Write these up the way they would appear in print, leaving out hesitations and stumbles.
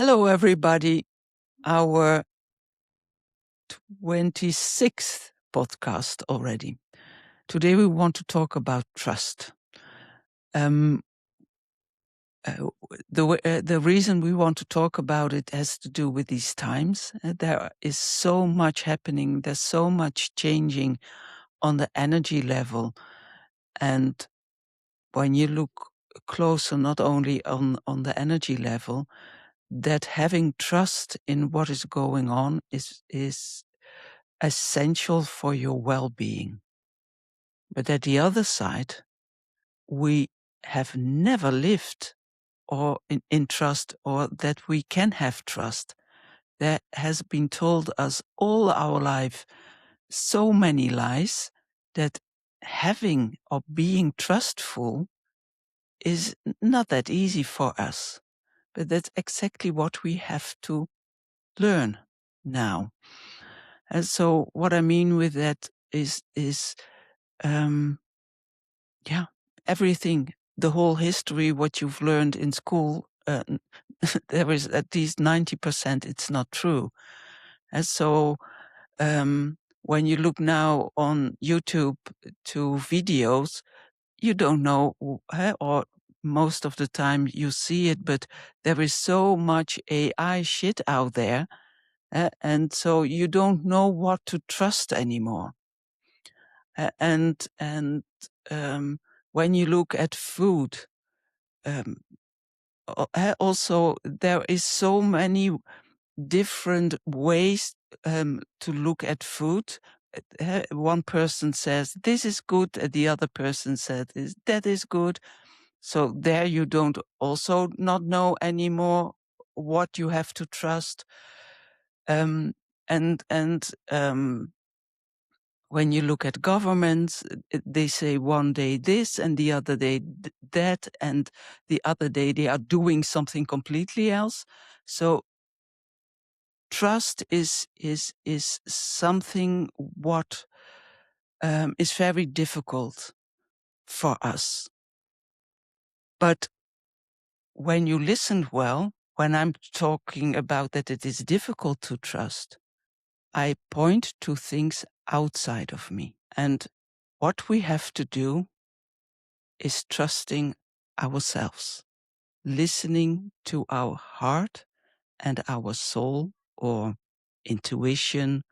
Hello, everybody. Our 26th podcast already. Today we want to talk about trust. The reason we want to talk about it has to do with these times. There is so much happening. There's so much changing on the energy level. And when you look closer, not only on the energy level, that having trust in what is going on is essential for your well-being. But at the other side, we have never lived or in trust, or that we can have trust. There has been told us all our life so many lies that having or being trustful is not that easy for us. But that's exactly what we have to learn now. And so what I mean with that is everything, the whole history, what you've learned in school, there is at least 90% it's not true. And so when you look now on YouTube to videos, you don't know, or most of the time you see it, but there is so much AI shit out there, and so you don't know what to trust anymore. And when you look at food, also there is so many different ways to look at food. One person says this is good, and the other person says that is good. So there you don't also not know anymore what you have to trust. And when you look at governments, they say one day this and the other day that, and the other day they are doing something completely else. So trust is something what is very difficult for us. But when you listen well, when I'm talking about that it is difficult to trust, I point to things outside of me. And what we have to do is trusting ourselves, listening to our heart and our soul, or intuition,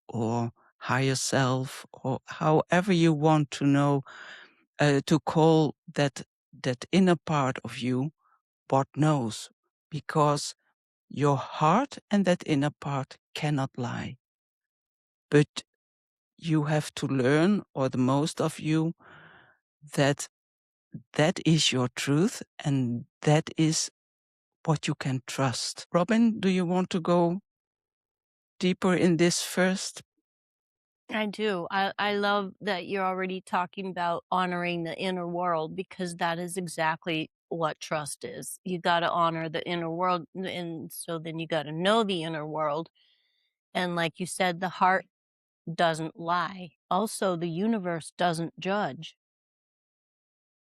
or higher self, or however you want to know, to call that inner part of you what knows, because your heart and that inner part cannot lie. But you have to learn, or the most of you, that is your truth, and that is what you can trust. Robin, do you want to go deeper in this first? I do. I love that you're already talking about honoring the inner world, because that is exactly what trust is. You got to honor the inner world, and so then you got to know the inner world. And like you said, the heart doesn't lie. Also, the universe doesn't judge.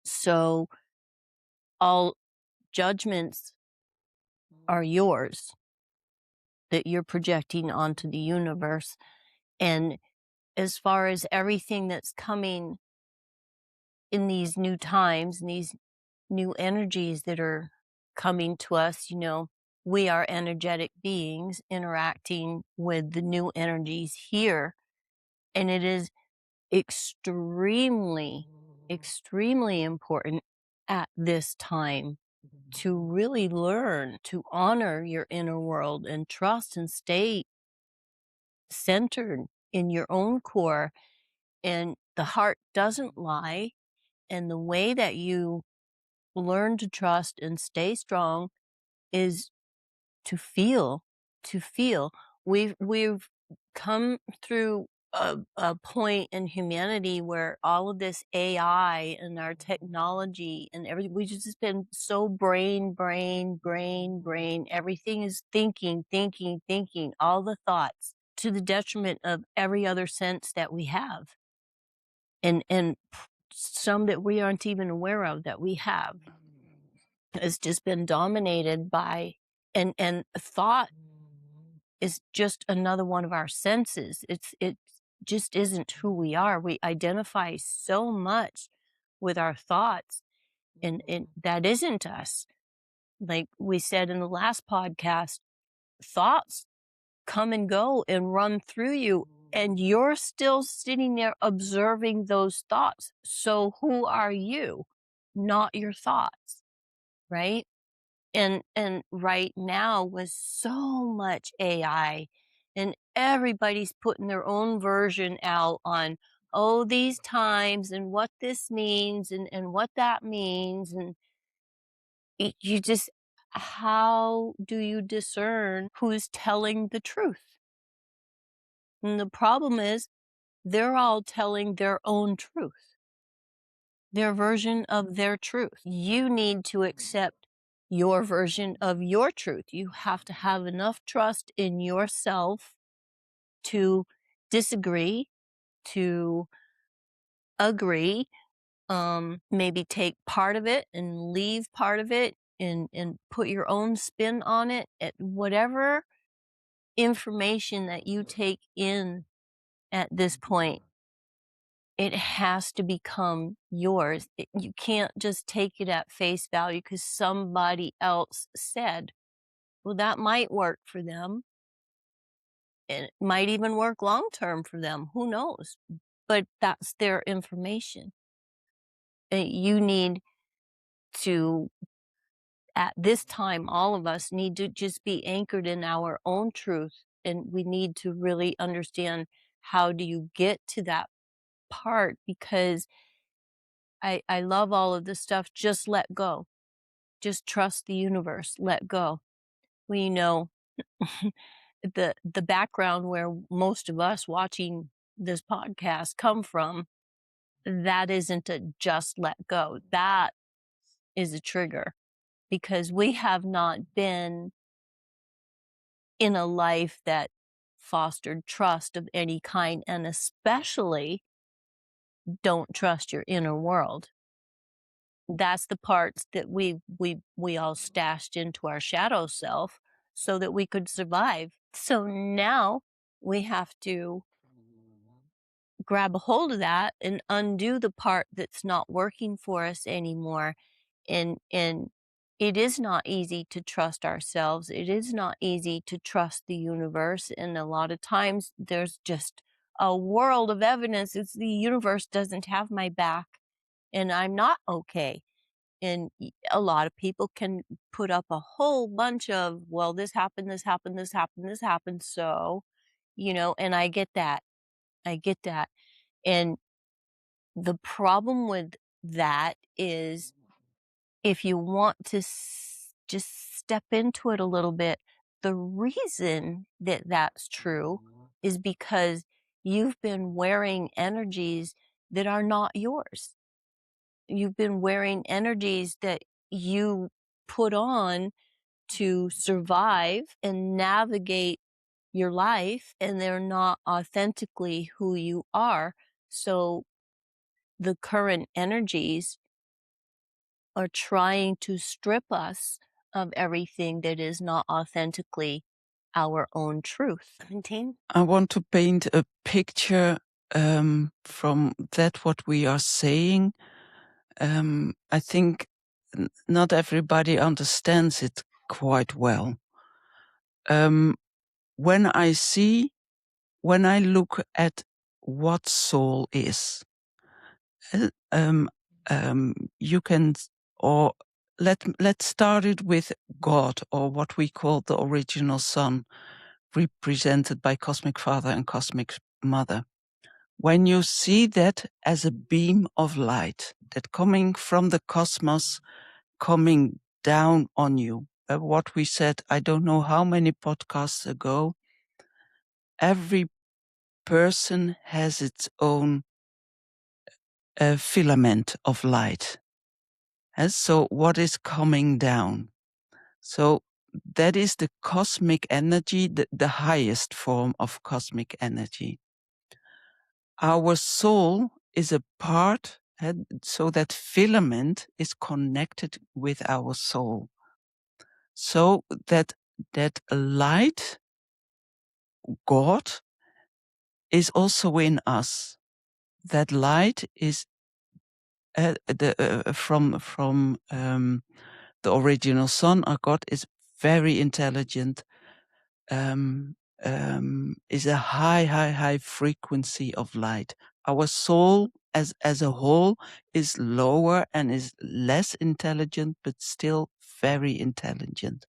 So all judgments are yours that you're projecting onto the universe. And as far as everything that's coming in these new times and these new energies that are coming to us, we are energetic beings interacting with the new energies here. And it is extremely, extremely important at this time to really learn to honor your inner world and trust and stay centered in your own core. And the heart doesn't lie. And the way that you learn to trust and stay strong is to feel, to feel. We've come through a point in humanity where all of this AI and our technology and everything, we've just been so brain, brain, brain, brain. Everything is thinking, thinking, thinking, all the thoughts, to the detriment of every other sense that we have. And some that we aren't even aware of that we have. Has just been dominated by And thought is just another one of our senses. It just isn't who we are. We identify so much with our thoughts, and that isn't us. Like we said in the last podcast, thoughts come and go and run through you, and you're still sitting there observing those thoughts. So who are you? Not your thoughts, right? And right now with so much AI and everybody's putting their own version out on, oh, these times and what this means and what that means, and you just, how do you discern who's telling the truth? And the problem is they're all telling their own truth, their version of their truth. You need to accept your version of your truth. You have to have enough trust in yourself to disagree, to agree, maybe take part of it and leave part of it and put your own spin on it. At whatever information that you take in at this point, it has to become yours. You can't just take it at face value because somebody else said, well, that might work for them. It might even work long term for them. Who knows? But that's their information. You need to, at this time, all of us need to just be anchored in our own truth. And we need to really understand, how do you get to that part? Because I love all of this stuff. Just let go. Just trust the universe. Let go. Well, the background where most of us watching this podcast come from, that isn't a just let go. That is a trigger, because we have not been in a life that fostered trust of any kind, and especially don't trust your inner world. That's the parts that we all stashed into our shadow self so that we could survive. So now we have to grab a hold of that and undo the part that's not working for us anymore. And it is not easy to trust ourselves. It is not easy to trust the universe. And a lot of times there's just a world of evidence. It's the universe doesn't have my back and I'm not okay. And a lot of people can put up a whole bunch of, well, this happened, this happened, this happened, this happened. So, and I get that. I get that. And the problem with that is, if you want to just step into it a little bit, the reason that that's true is because you've been wearing energies that are not yours. You've been wearing energies that you put on to survive and navigate your life, and they're not authentically who you are. So the current energies are trying to strip us of everything that is not authentically our own truth. 17? I want to paint a picture from that what we are saying. I think not everybody understands it quite well. When I look at what soul is, you can, or let's start it with God, or what we call the original Son, represented by Cosmic Father and Cosmic Mother. When you see that as a beam of light that coming from the cosmos, coming down on you, what we said, I don't know how many podcasts ago, every person has its own filament of light. And so what is coming down? So that is the cosmic energy, the highest form of cosmic energy. Our soul is a part, and so that filament is connected with our soul. So that that light, God, is also in us. That light is from the original Son, our God, is very intelligent, is a high frequency of light. Our soul as a whole is lower and is less intelligent, but still very intelligent.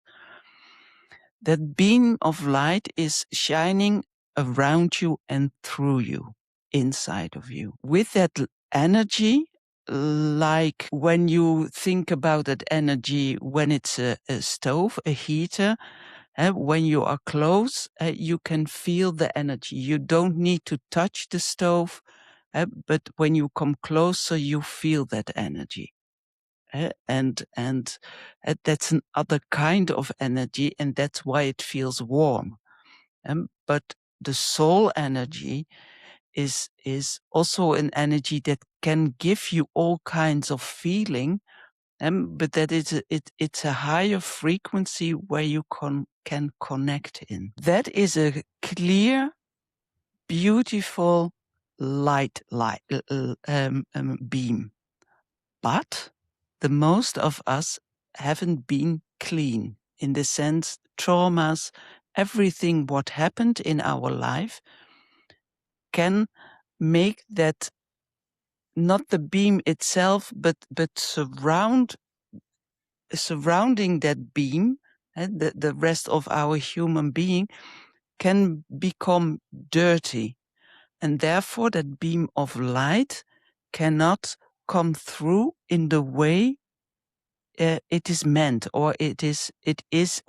That beam of light is shining around you and through you, inside of you. With that energy, like when you think about that energy, when it's a stove, a heater, when you are close, you can feel the energy. You don't need to touch the stove, but when you come closer, you feel that energy. And that's another kind of energy, and that's why it feels warm. But the soul energy is also an energy that can give you all kinds of feeling, but that it's a higher frequency where you can connect in. That is a clear, beautiful light beam. But the most of us haven't been clean, in the sense traumas, everything what happened in our life can make that not the beam itself, but surrounding that beam, and the rest of our human being can become dirty, and therefore that beam of light cannot come through in the way it is meant, or it is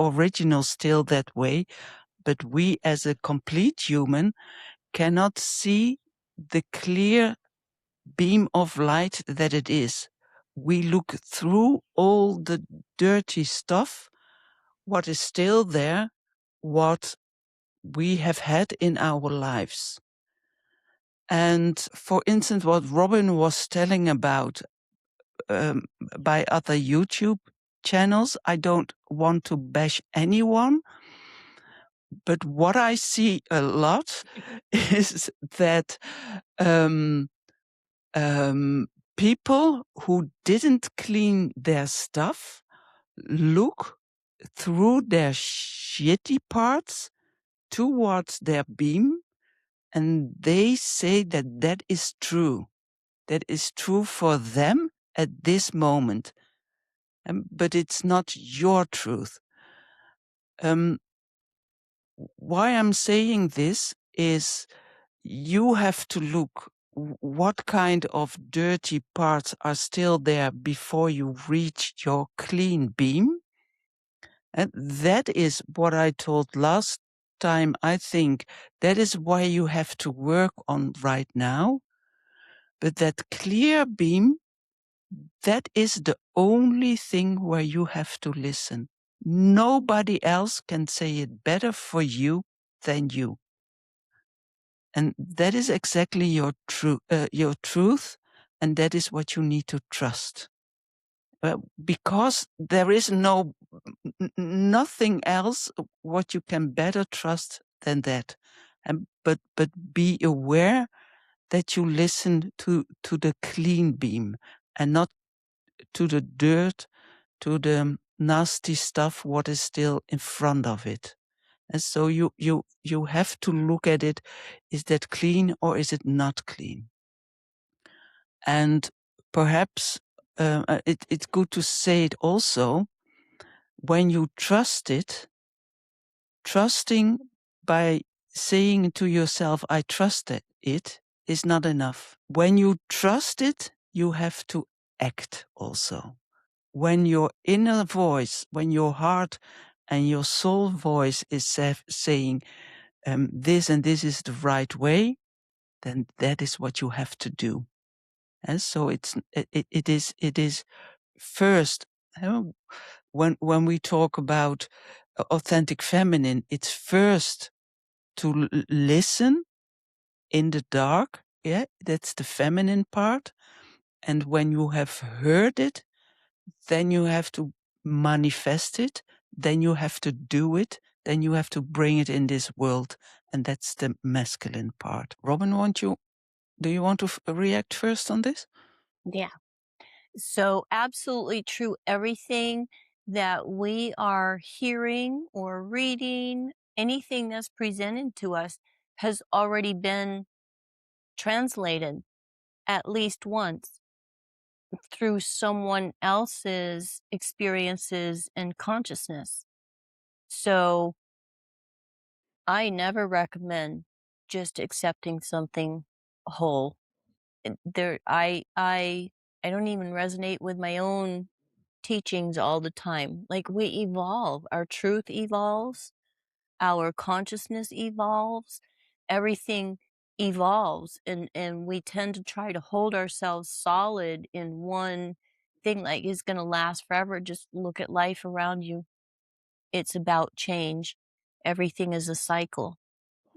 original still that way, but we as a complete human cannot see the clear beam of light that it is. We look through all the dirty stuff, what is still there, what we have had in our lives. And for instance, what Robin was telling about by other YouTube channels, I don't want to bash anyone, but what I see a lot is that people who didn't clean their stuff look through their shitty parts towards their beam, and they say that that is true. That is true for them at this moment. But it's not your truth. Why I'm saying this is you have to look what kind of dirty parts are still there before you reach your clean beam. And that is what I told last time. I think that is why you have to work on right now. But that clear beam, that is the only thing where you have to listen. Nobody else can say it better for you than you. And that is exactly your truth, and that is what you need to trust. Because there is nothing else what you can better trust than that. But be aware that you listen to the clean beam and not to the dirt, to the nasty stuff what is still in front of it. And so you have to look at it. Is that clean or is it not clean? And perhaps it's good to say it also, when you trust it, trusting by saying to yourself, I trust it, is not enough. When you trust it, you have to act also. When your inner voice, when your heart and your soul voice is saying, this and this is the right way, then that is what you have to do. And so it is first, when we talk about authentic feminine, it's first to listen in the dark. Yeah, that's the feminine part. And when you have heard it, then you have to manifest it, then you have to do it, then you have to bring it in this world, and that's the masculine part. Robin, do you want to react first on this? Yeah. So, absolutely true. Everything that we are hearing or reading, anything that's presented to us, has already been translated at least once through someone else's experiences and consciousness. So, I never recommend just accepting something whole. I don't even resonate with my own teachings all the time. Like, we evolve, our truth evolves, our consciousness evolves, everything evolves, and we tend to try to hold ourselves solid in one thing like it's going to last forever. Just look at life around you. It's about change. Everything is a cycle,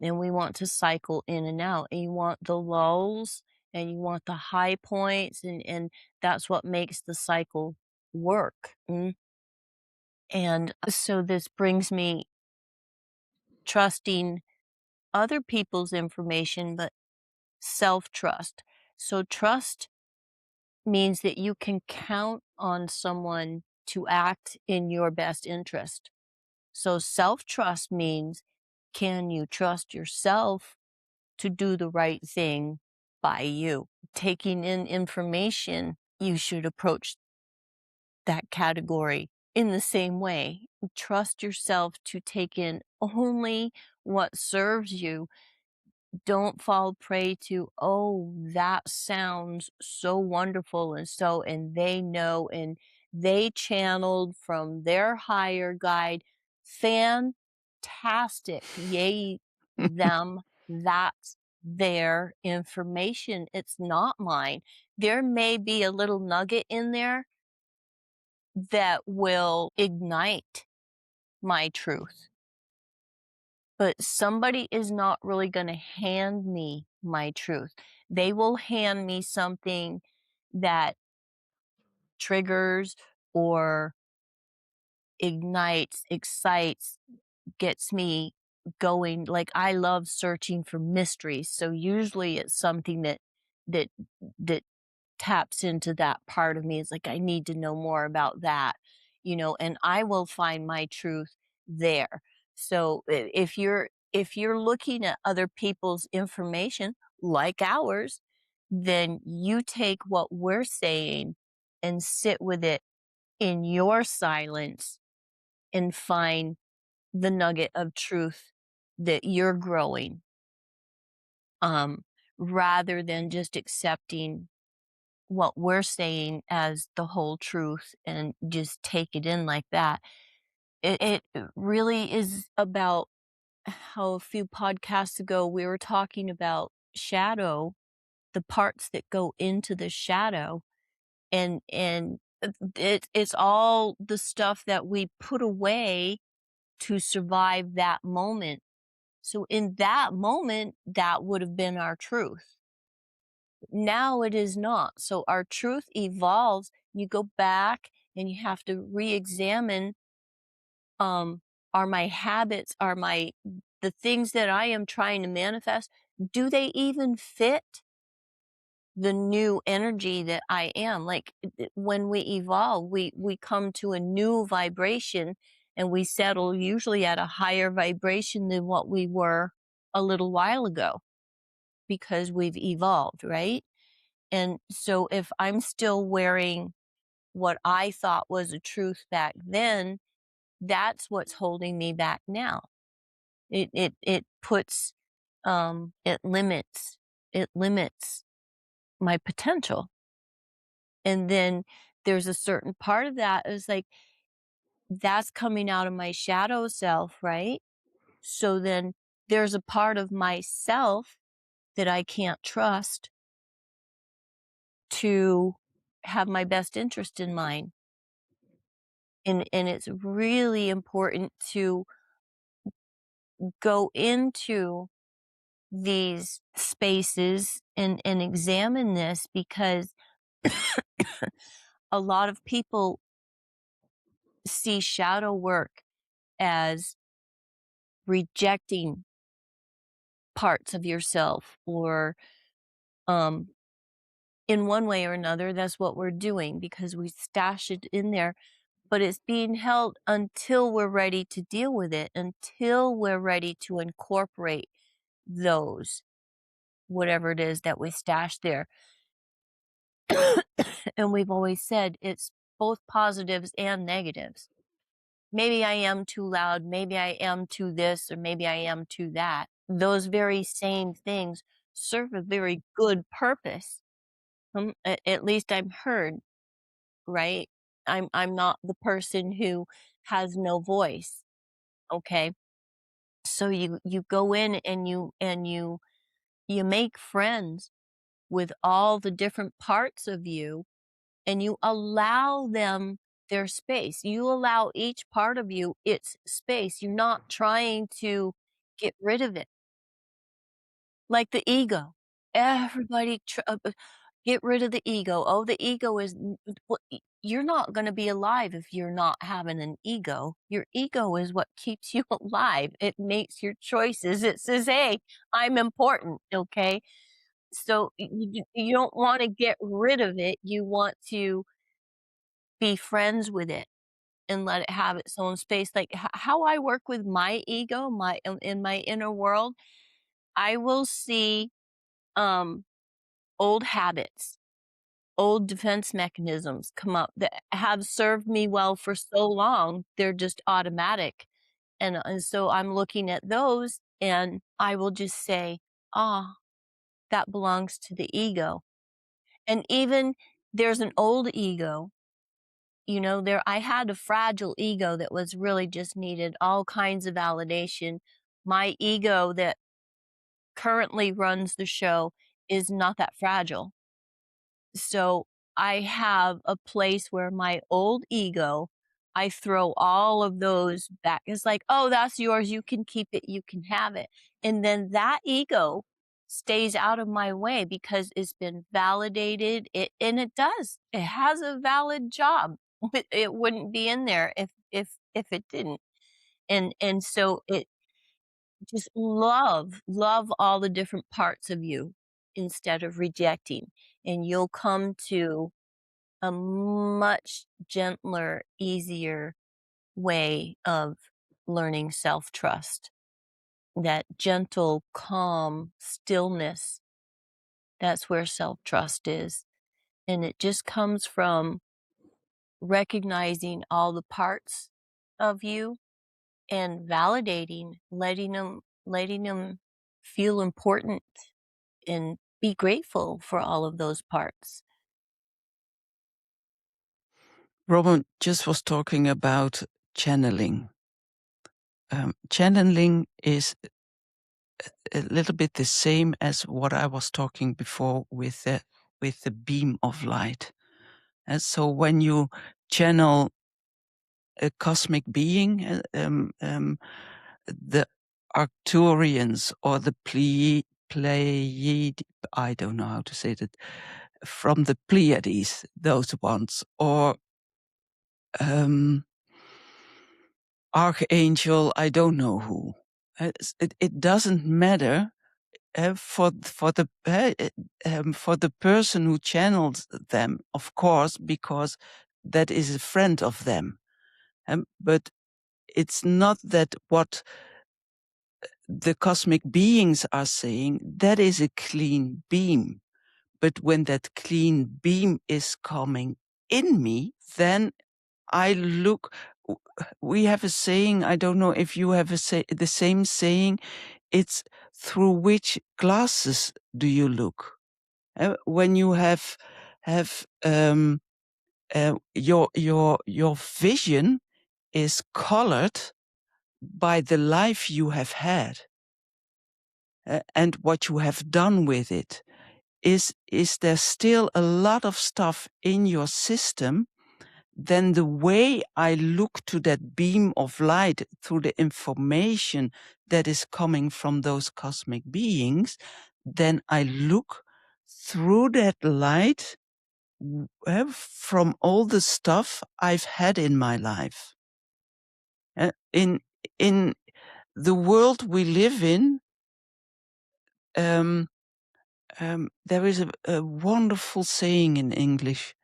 and we want to cycle in and out, and you want the lulls and you want the high points, and that's what makes the cycle work. And so this brings me trusting other people's information, but self-trust. So trust means that you can count on someone to act in your best interest. So self-trust means, can you trust yourself to do the right thing by you? Taking in information, you should approach that category in the same way. Trust yourself to take in only what serves you. Don't fall prey to, oh, that sounds so wonderful, and they know, and they channeled from their higher guide. Fantastic. Yay, them. That's their information. It's not mine. There may be a little nugget in there that will ignite my truth. But somebody is not really going to hand me my truth. They will hand me something that triggers or ignites, excites, gets me going. Like, I love searching for mysteries. So usually it's something that that taps into that part of me. It's like, I need to know more about that, and I will find my truth there. So if you're looking at other people's information like ours, then you take what we're saying and sit with it in your silence and find the nugget of truth that you're growing, um, rather than just accepting what we're saying as the whole truth and just take it in like that. It really is about how a few podcasts ago we were talking about shadow, the parts that go into the shadow, and it's all the stuff that we put away to survive that moment. So in that moment, that would have been our truth. Now it is not. So our truth evolves. You go back and you have to re-examine, um, are my habits, are the things that I am trying to manifest, do they even fit the new energy that I am? Like, when we evolve, we come to a new vibration, and we settle usually at a higher vibration than what we were a little while ago because we've evolved, right? And so if I'm still wearing what I thought was a truth back then, that's what's holding me back now. It puts, it limits my potential. And then there's a certain part of that is like, that's coming out of my shadow self, right? So then there's a part of myself that I can't trust to have my best interest in mind. And it's really important to go into these spaces and examine this, because a lot of people see shadow work as rejecting parts of yourself or um in one way or another that's what we're doing because we stash it in there, but it's being held until we're ready to deal with it, until we're ready to incorporate those whatever it is that we stash there. And we've always said it's both positives and negatives. Maybe I am too loud, maybe I am too this, or maybe I am too that. Those very same things serve a very good purpose. At least I'm heard, right? I'm not the person who has no voice. Okay. So you go in and you make friends with all the different parts of you and you allow them their space. You allow each part of you its space. You're not trying to get rid of it. Like the ego. Everybody get rid of the ego. Oh, the ego is you're not going to be alive if you're not having an ego. Your ego is what keeps you alive. It makes your choices. It says, "Hey, I'm important." Okay? So you don't want to get rid of it. You want to be friends with it and let it have its own space. Like how I work with my ego, my in my inner world, I will see um old habits, old defense mechanisms come up that have served me well for so long, they're just automatic. And so I'm looking at those and I will just say, "Ah, that belongs to the ego." And even there's an old ego, there I had a fragile ego that was really just needed all kinds of validation. My ego that currently runs the show is not that fragile. So I have a place where my old ego, I throw all of those back. It's like, "Oh, that's yours. You can keep it. You can have it." And then that ego stays out of my way because it's been validated. And it does. It has a valid job. It wouldn't be in there if it didn't. And so it just love all the different parts of you instead of rejecting. And you'll come to a much gentler, easier way of learning self-trust. That gentle, calm stillness, that's where self-trust is. And it just comes from recognizing all the parts of you and validating, letting them feel important and be grateful for all of those parts. Robin just was talking about channeling. Channeling is a little bit the same as what I was talking before with the beam of light. And so when you channel a cosmic being, the Arcturians or the Pleiad, I don't know how to say that, from the Pleiades, those ones, or Archangel, I don't know who. It doesn't matter for the person who channels them, of course, because that is a friend of them. But it's not that what the cosmic beings are saying, that is a clean beam. But when that clean beam is coming in me, then I look. We have a saying, I don't know if you have the same saying, it's through which glasses do you look? When you have your vision is colored by the life you have had, and what you have done with it. Is there still a lot of stuff in your system? Then the way I look to that beam of light through the information that is coming from those cosmic beings, then I look through that light from all the stuff I've had in my life. In the world we live in, there is a wonderful saying in English: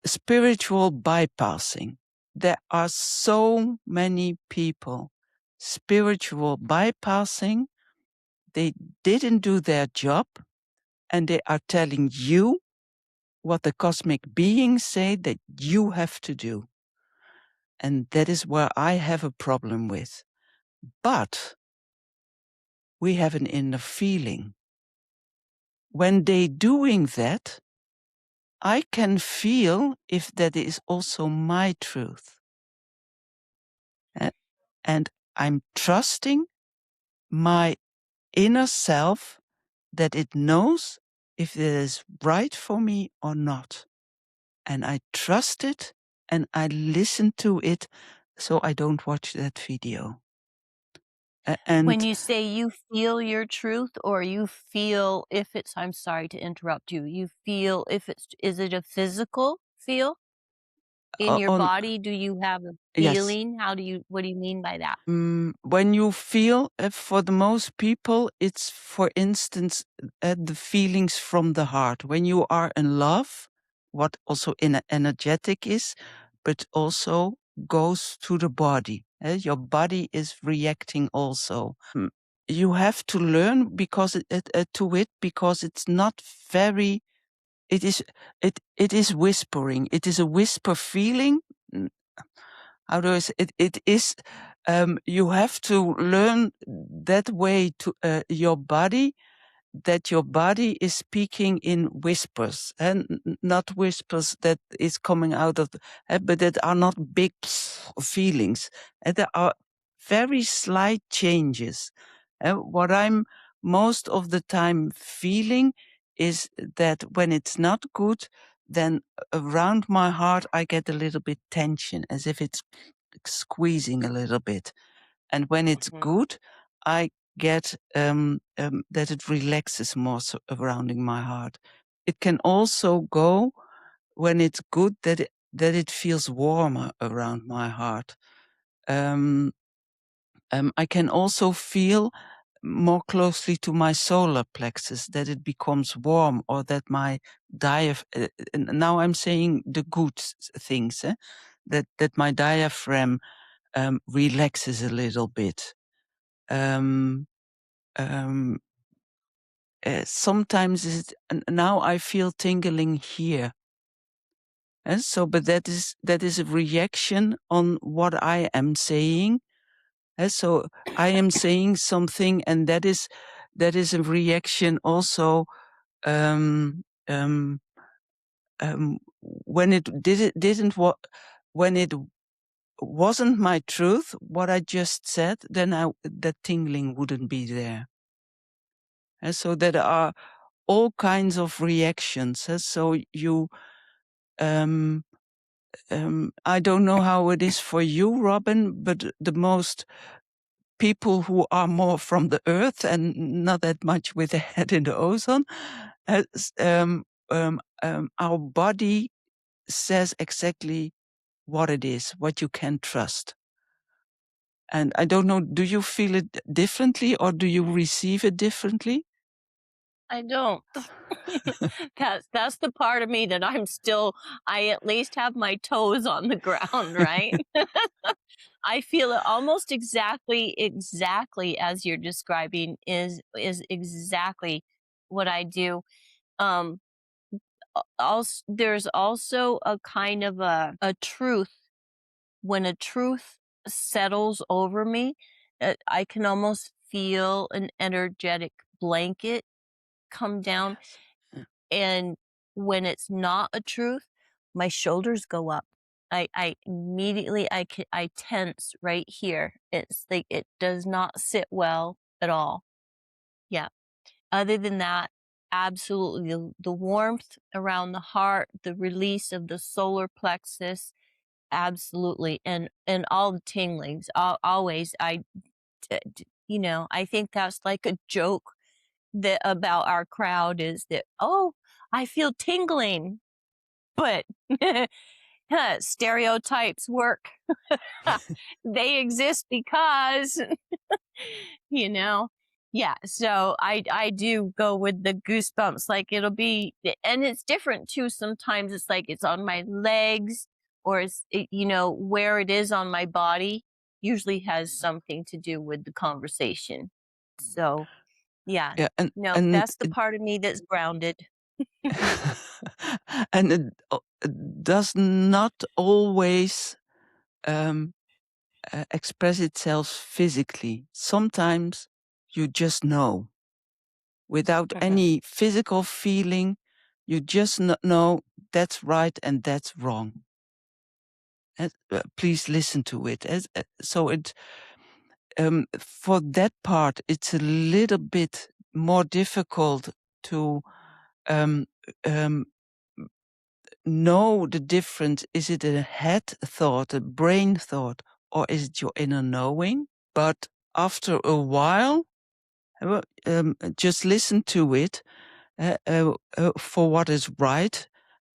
spiritual bypassing. There are so many people spiritual bypassing. They didn't do their job, and they are telling you what the cosmic beings say that you have to do. And that is where I have a problem with. But we have an inner feeling. When they doing that, I can feel if that is also my truth. And I'm trusting my inner self that it knows if it is right for me or not. And I trust it and I listen to it, so I don't watch that video. When And you say you feel your truth, or you feel if it's, I'm sorry to interrupt you, you feel if it's, is it a physical feel in your on body? Do you have a yes, feeling? What do you mean by that? when you feel, for the most people, it's, for instance, the feelings from the heart. When you are in love, what also in energetic is, but also goes to the body. Your body is reacting also. You have to learn because to it, because it's not very. It is whispering. It is a whisper feeling. Mm, How do I say it? It is. You have to learn that way to your body, that your body is speaking in whispers, and not whispers that is coming out of, but that are not big feelings. And there are very slight changes. What I'm most of the time feeling is that when it's not good, then around my heart I get a little bit tension, as if it's squeezing a little bit. And when it's Mhm. good, I get that it relaxes more surrounding my heart. It can also go when it's good that it feels warmer around my heart. Um, I can also feel more closely to my solar plexus, that it becomes warm, or that my now I'm saying the good things, that my diaphragm relaxes a little bit. Um, um, Sometimes now I feel tingling here. But that is a reaction on what I am saying. So I am saying something, and that is a reaction also. Um, um, when it didn't what when it wasn't my truth, what I just said, then that tingling wouldn't be there. And so there are all kinds of reactions. So you, um, I don't know how it is for you, Robin, but the most people who are more from the earth and not that much with the head in the ozone, has, our body says exactly what it is, what you can trust. And I don't know, do you feel it differently, or do you receive it differently? I don't. That's the part of me that I at least have my toes on the ground, right? I feel it almost exactly as you're describing is exactly what I do. Um, also, there's also a kind of a truth. When a truth settles over me, I can almost feel an energetic blanket come down. Yes. Yeah. And when it's not a truth, my shoulders go up. I immediately I tense right here. It's like it does not sit well at all. Yeah. Other than that, absolutely the warmth around the heart, the release of the solar plexus, absolutely, and all the tinglings. Always, I think that's like a joke that about our crowd is that, oh, I feel tingling, but Stereotypes work. They exist because, you know. Yeah, so I do go with the goosebumps. Like it'll be, and it's different too. Sometimes it's like it's on my legs, or where it is on my body. Usually has something to do with the conversation. So yeah, Yeah, no, and that's the part of me that's grounded. and it does not always um, express itself physically. Sometimes you just know without Mhm. any physical feeling. You just know that's right and that's wrong. Please listen to it. So it for that part, it's a little bit more difficult to um, um, know the difference. Is it a head thought, a brain thought, or is it your inner knowing? But after a while, just listen to it for what is right,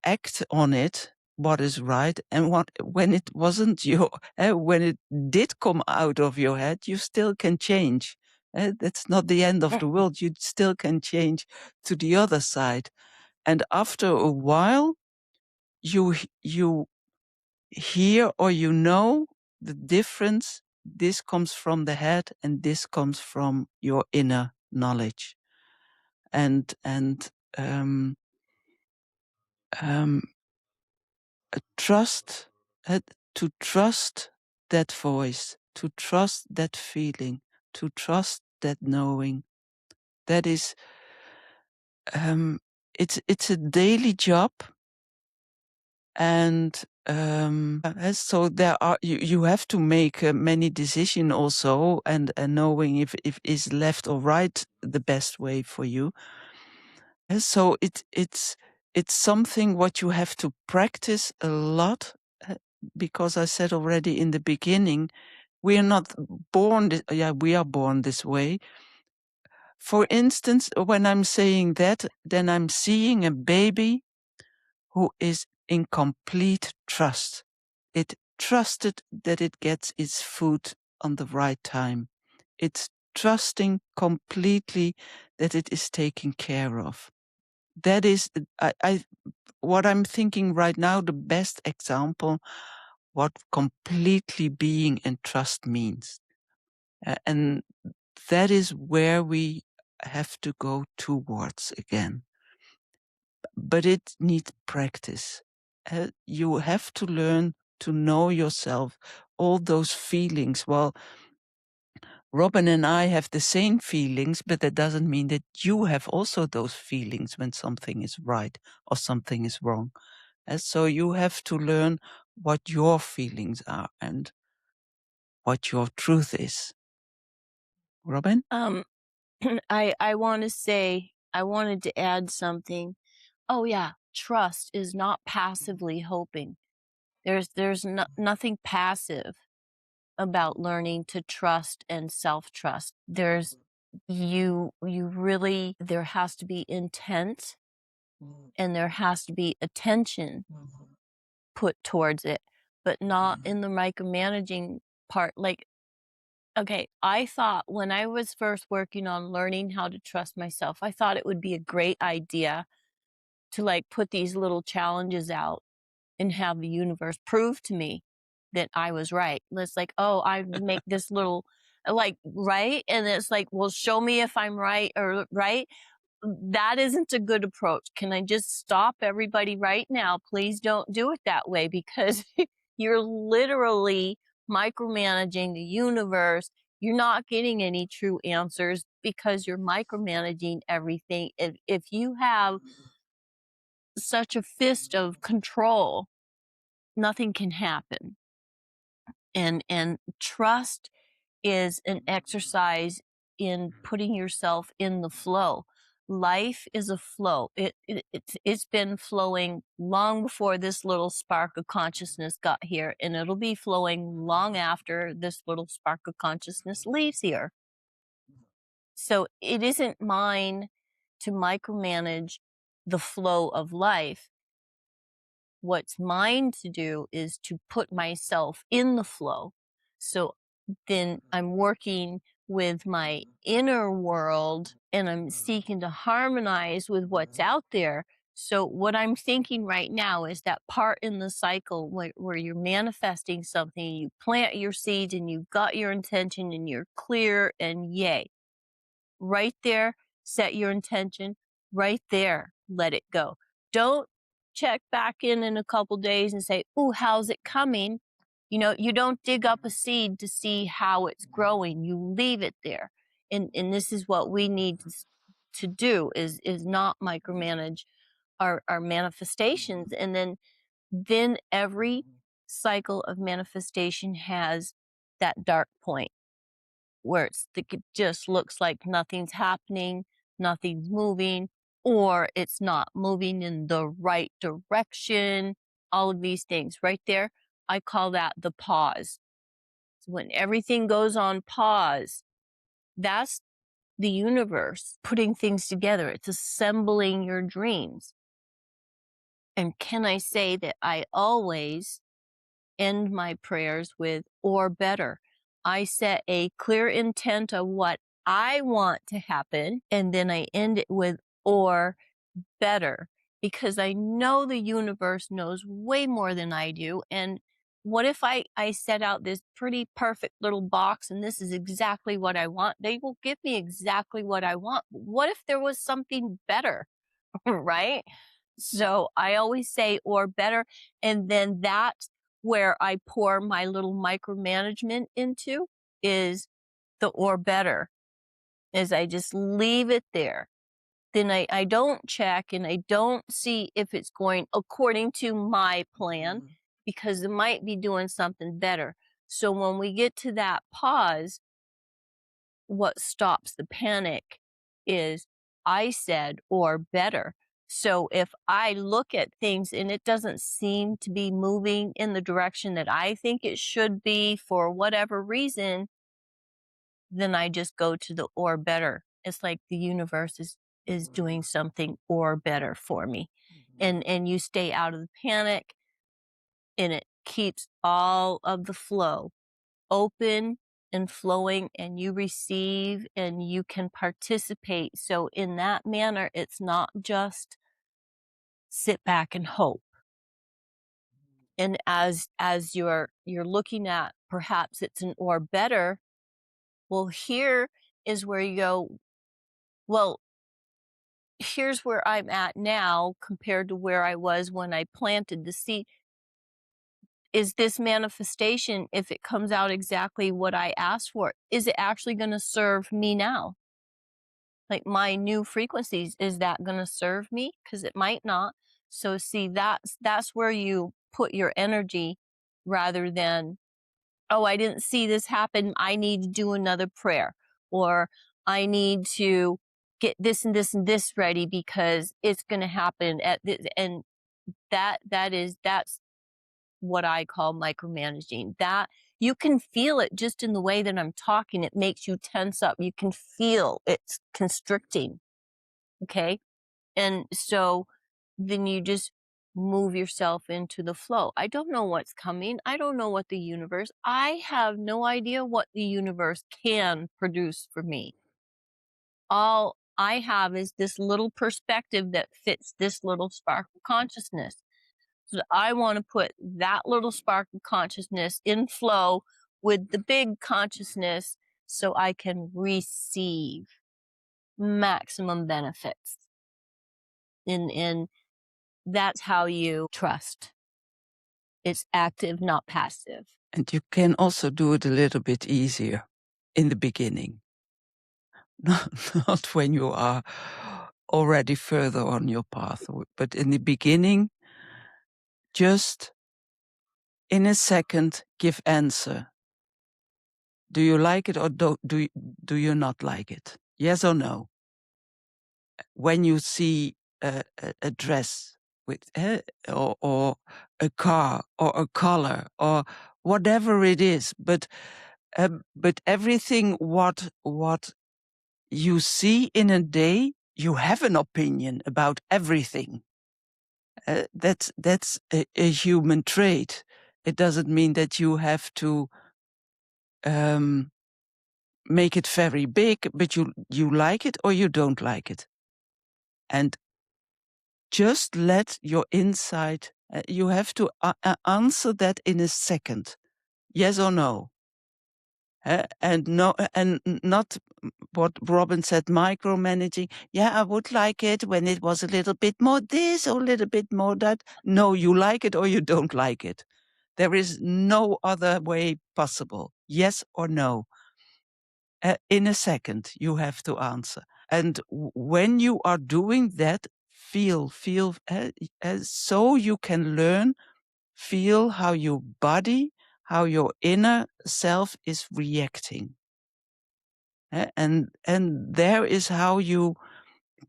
act on it, what is right, and what when it wasn't your, when it did come out of your head, you still can change. That's not the end of the world. You still can change to the other side, and after a while, you hear or you know the difference. This comes from the head, and this comes from your inner knowledge, and um, um, trust, uh, to trust that voice, to trust that feeling, to trust that knowing. That is, it's a daily job, and so there are you have to make many decisions also, and knowing if is left or right the best way for you. So it's something what you have to practice a lot, because I said already in the beginning, we are not born. Yeah, we are born this way. For instance, when I'm saying that, then I'm seeing a baby who is in complete trust. It trusted that it gets its food on the right time. It's trusting completely that it is taken care of. That is, what I'm thinking right now, the best example, what completely being in trust means. And that is where we have to go towards again. But it needs practice. You have to learn to know yourself, all those feelings. Well, Robin and I have the same feelings, but that doesn't mean that you have also those feelings when something is right or something is wrong. And so you have to learn what your feelings are and what your truth is. Robin? Um, I want to say, I wanted to add something. Oh yeah, trust is not passively hoping. There's nothing passive about learning to trust and self-trust. You really, there has to be intent and there has to be attention put towards it, but not in the micromanaging part. Like, okay, I thought when I was first working on learning how to trust myself, I thought it would be a great idea to like put these little challenges out and have the universe prove to me that I was right. It's like, oh, I make this little, like, right? And it's like, well, show me if I'm right or right. That isn't a good approach. Can I just stop everybody right now? Please don't do it that way, because you're literally micromanaging the universe. You're not getting any true answers because you're micromanaging everything. If you have such a fist of control, nothing can happen. And trust is an exercise in putting yourself in the flow. Life is a flow. It's been flowing long before this little spark of consciousness got here, and it'll be flowing long after this little spark of consciousness leaves here. So it isn't mine to micromanage the flow of life. what's mine to do is to put myself in the flow. So then I'm working with my inner world and I'm seeking to harmonize with what's out there. So what I'm thinking right now is that part in the cycle where you're manifesting something, you plant your seeds and you've got your intention and you're clear and yay. Right there, set your intention. Right there, let it go. Don't check back in a couple days and say, "Ooh, how's it coming?" You know, you don't dig up a seed to see how it's growing. You leave it there. And this is what we need to do is not micromanage our manifestations. And then every cycle of manifestation has that dark point where it just looks like nothing's happening, nothing's moving, or it's not moving in the right direction. All of these things right there, I call that the pause. So when everything goes on pause, that's the universe putting things together. It's assembling your dreams. And can I say that I always end my prayers with or better? I set a clear intent of what I want to happen, and then I end it with or better because I know the universe knows way more than I do. And what if I set out this pretty perfect little box and this is exactly what I want? They will give me exactly what I want. What if there was something better? Right? So I always say or better. And then that's where I pour my little micromanagement into is the or better, is I just leave it there. Then I don't check and I don't see if it's going according to my plan because it might be doing something better. So when we get to that pause, what stops the panic is I said or better. So if I look at things and it doesn't seem to be moving in the direction that I think it should be for whatever reason, then I just go to the or better. It's like the universe is doing something or better for me. And you stay out of the panic and it keeps all of the flow open and flowing and you receive and you can participate. So in that manner, it's not just sit back and hope. And as you're looking at perhaps it's an or better, well, here is where you go, well, here's where I'm at now compared to where I was when I planted the seed. Is this manifestation, if it comes out exactly what I asked for, is it actually going to serve me now? Like my new frequencies, is that going to serve me? Because it might not. So see, that's where you put your energy rather than, oh, I didn't see this happen. I need to do another prayer, or I need to get this and this and this ready because it's going to happen at this. And that's what I call micromanaging. That you can feel it just in the way that I'm talking. It makes you tense up. You can feel it's constricting. Okay. And so then you just move yourself into the flow. I don't know what's coming. I don't know what the universe, I have no idea what the universe can produce for me. All I have is this little perspective that fits this little spark of consciousness. So I want to put that little spark of consciousness in flow with the big consciousness so I can receive maximum benefits. And that's how you trust. It's active, not passive. And you can also do it a little bit easier in the beginning. Not when you are already further on your path, but in the beginning, just in a second, give answer. Do you like it or do you not like it? Yes or no? When you see a dress with or a car or a color or whatever it is, but everything what you see in a day, you have an opinion about everything. That's a human trait. It doesn't mean that you have to make it very big, but you like it or you don't like it. And just let your inside, you have to answer that in a second. Yes or no. And no, and not what Robin said, micromanaging. Yeah, I would like it when it was a little bit more this or a little bit more that. No, you like it or you don't like it. There is no other way possible. Yes or no. In a second, you have to answer. And when you are doing that, feel, so you can learn, feel how your body, how your inner self is reacting. And there is how you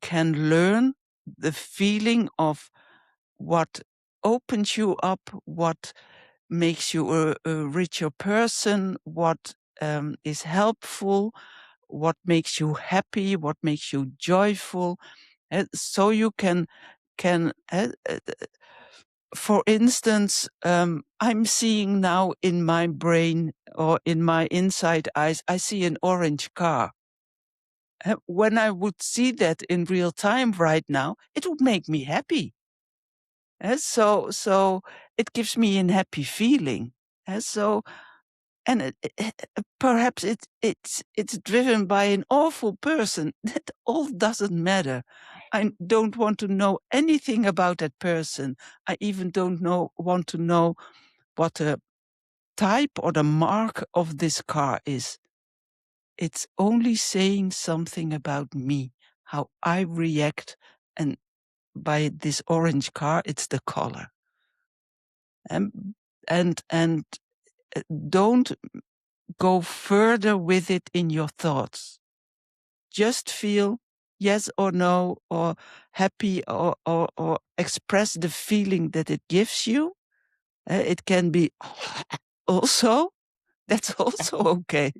can learn the feeling of what opens you up, what makes you a richer person, what is helpful, what makes you happy, what makes you joyful. So you can, for instance, I'm seeing now in my brain or in my inside eyes, I see an orange car. When I would see that in real time right now, it would make me happy. So it gives me a happy feeling. So, and perhaps it's driven by an awful person. That all doesn't matter. I don't want to know anything about that person. I even don't want to know what the type or the mark of this car is. It's only saying something about me, how I react, and by this orange car, it's the color. And don't go further with it in your thoughts. Just feel yes or no, or happy, or express the feeling that it gives you. It can be also, that's also okay.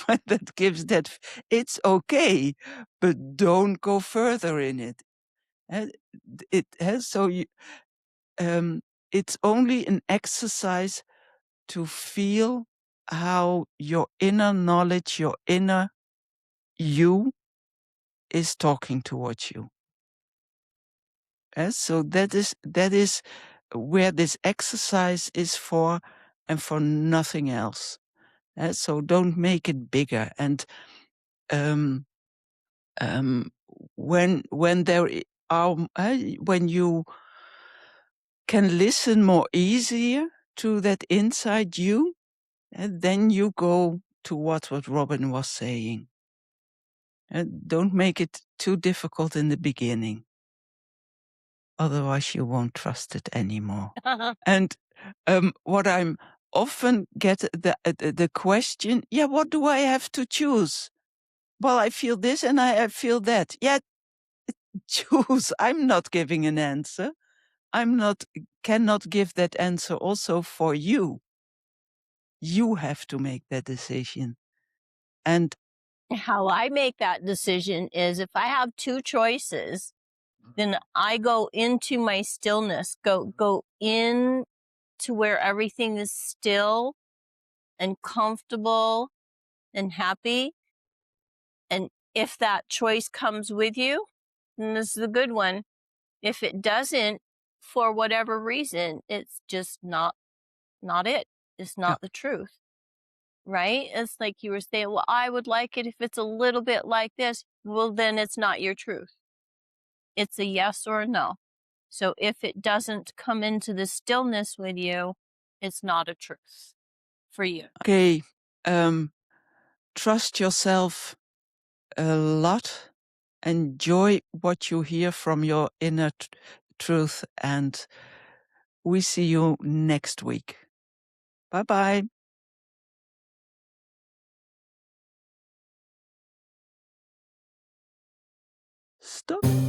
When that gives that, it's okay, but don't go further in it. Uh, It has so you, it's only an exercise to feel how your inner knowledge, your inner you is talking towards you. So that is where this exercise is for, and for nothing else. So don't make it bigger. And um, when there are when you can listen more easier to that inside you, and then you go to what Robin was saying. Don't make it too difficult in the beginning. Otherwise you won't trust it anymore. And what I'm often get the question, yeah, what do I have to choose? Well, I feel this and I feel that. Yeah, choose. I'm not giving an answer. Cannot give that answer also for you. You have to make that decision. And How I make that decision is if I have two choices, then I go into my stillness, go in to where everything is still and comfortable and happy. And if that choice comes with you, then this is a good one. If it doesn't, for whatever reason, it's just not it. It's yeah, not the truth. Right? It's like you were saying, well, I would like it if it's a little bit like this. Well, then it's not your truth. It's a yes or a no. So if it doesn't come into the stillness with you, it's not a truth for you. okay, trust yourself a lot. Enjoy what you hear from your inner truth, and we see you next week. Bye-bye. Stop.